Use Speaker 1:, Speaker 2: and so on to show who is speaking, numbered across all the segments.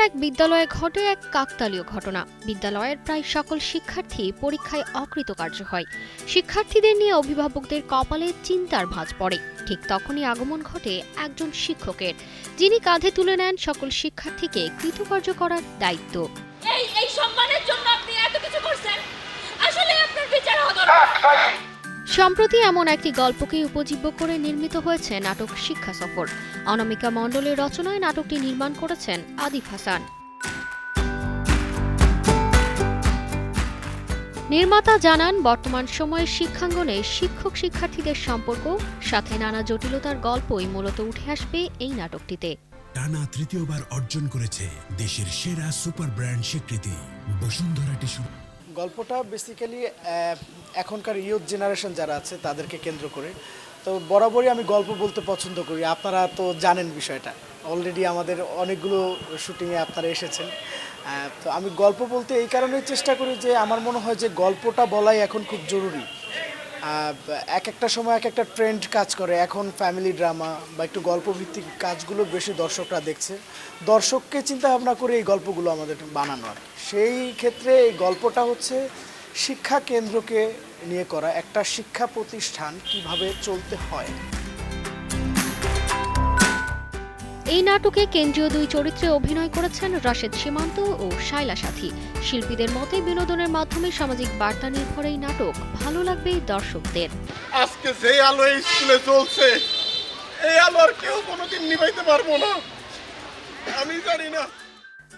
Speaker 1: এক বিদ্যালয়ে ঘটে এক কাকতালীয় ঘটনা। বিদ্যালয়ের প্রায় সকল শিক্ষার্থী পরীক্ষায় অকৃতকার্য হয়। শিক্ষার্থীদের নিয়ে অভিভাবকদের কপালে চিন্তার ভাঁজ পড়ে। ঠিক তখনই আগমন ঘটে একজন শিক্ষকের, যিনি কাঁধে তুলে নেন সকল শিক্ষার্থীকে কৃতকার্য করার দায়িত্ব।
Speaker 2: এই সম্মানের জন্য আপনি এত কিছু করছেন, আসলে আপনার বিচার হওয়া দরকার।
Speaker 1: সম্প্রতি এমন একটি গল্পকে উপজীব্য করে নির্মিত হয়েছে নাটক শিক্ষা সফর। অনামিকা মণ্ডলের রচনায় নাটকটি নির্মাণ করেছেন আদিফ হাসান। নির্মাতা জানান, বর্তমান সময়ে শিক্ষাঙ্গনে শিক্ষক শিক্ষার্থীদের সম্পর্ক সাথে নানা জটিলতার গল্পই মূলত উঠে আসবে এই নাটকটিতে।
Speaker 3: টানা তৃতীয়বার অর্জন করেছে দেশের সেরা সুপার ব্র্যান্ড স্বীকৃতি বসুন্ধরা টিস্যু।
Speaker 4: গল্পটা বেসিক্যালি এখনকার ইয়ুথ জেনারেশন যারা আছে তাদেরকে কেন্দ্র করে। তো বরাবরই আমি গল্প বলতে পছন্দ করি। আপনারা তো জানেন বিষয়টা, অলরেডি আমাদের অনেকগুলো শুটিংয়ে আপনারা এসেছেন। তো আমি গল্প বলতে এই কারণেই চেষ্টা করি যে আমার মনে হয় যে গল্পটা বলাই এখন খুব জরুরি। এক একটা সময় এক একটা ট্রেন্ড কাজ করে। এখন ফ্যামিলি ড্রামা বা একটু গল্পভিত্তিক কাজগুলো বেশি দর্শকরা দেখছে। দর্শককে চিন্তা ভাবনা করে এই গল্পগুলো আমাদের বানানো আর কি। সেই ক্ষেত্রে এই গল্পটা হচ্ছে শিক্ষা কেন্দ্রকে নিয়ে করা, একটা শিক্ষা প্রতিষ্ঠান কিভাবে চলতে হয়।
Speaker 1: এই নাটকে কেন্দ্রীয় দুই চরিত্রে অভিনয় করেছেন রাশেদ সীমান্ত ও শায়লা সাথী। শিল্পীদের মতে বিনোদনের মাধ্যমে সামাজিক বার্তা নির্ভর এই নাটক ভালো লাগবে দর্শকদের।
Speaker 5: আজকে যে আলো এই স্কুলে চলছে, এই আলো আর কেউ কোনোদিন নিভাইতে পারবো না, আমি জানি না।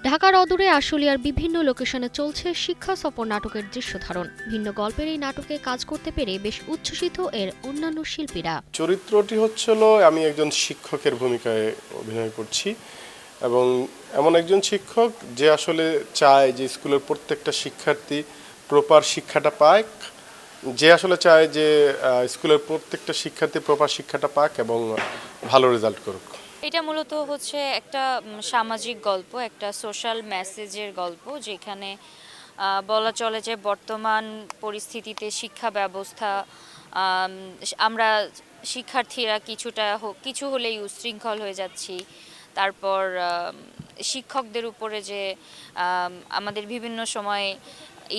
Speaker 1: ঢাকার অদূরে আশুলিয়ার বিভিন্ন লোকেশনে চলছে শিক্ষা সফর নাটকের দৃশ্যধারণ। ভিন্ন গল্পের এই নাটকে কাজ করতে পেরে বেশ উচ্ছ্বসিত এর অন্যান্য শিল্পীরা।
Speaker 5: চরিত্রটি হচ্ছিল আমি একজন শিক্ষকের ভূমিকায় অভিনয় করছি, এবং এমন একজন শিক্ষক যে আসলে চায় যে স্কুলের প্রত্যেকটা শিক্ষার্থী প্রপার শিক্ষাটা পাক, যে আসলে চায় যে স্কুলের প্রত্যেকটা শিক্ষার্থী প্রপার শিক্ষাটা পাক এবং ভালো রেজাল্ট করুক।
Speaker 2: এটা মূলত হচ্ছে একটা সামাজিক গল্প, একটা সোশ্যাল মেসেজের গল্প, যেখানে বলা চলে যে বর্তমান পরিস্থিতিতে শিক্ষা ব্যবস্থা, আমরা শিক্ষার্থীরা কিছু হলেই উচ্ছৃঙ্খল হয়ে যাচ্ছি। তারপর শিক্ষকদের উপরে যে আমাদের বিভিন্ন সময়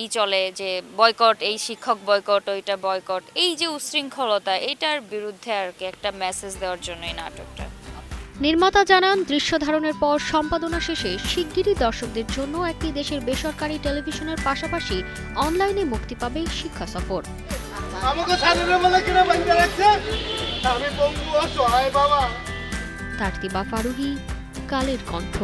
Speaker 2: এই চলে যে বয়কট, এই শিক্ষক বয়কট, ওইটা বয়কট, এই যে উচ্ছৃঙ্খলতা, এটার বিরুদ্ধে আর কি একটা মেসেজ দেওয়ার জন্য এই নাটকটা।
Speaker 1: নির্মাতা জানান, দৃশ্য ধারণের পর সম্পাদনা শেষে শিগগিরই দর্শকদের জন্য একটি দেশের বেসরকারি টেলিভিশনের পাশাপাশি অনলাইনে মুক্তি পাবে শিক্ষা সফর। তারতিবা ফারুহী, কালের কণ্ঠ।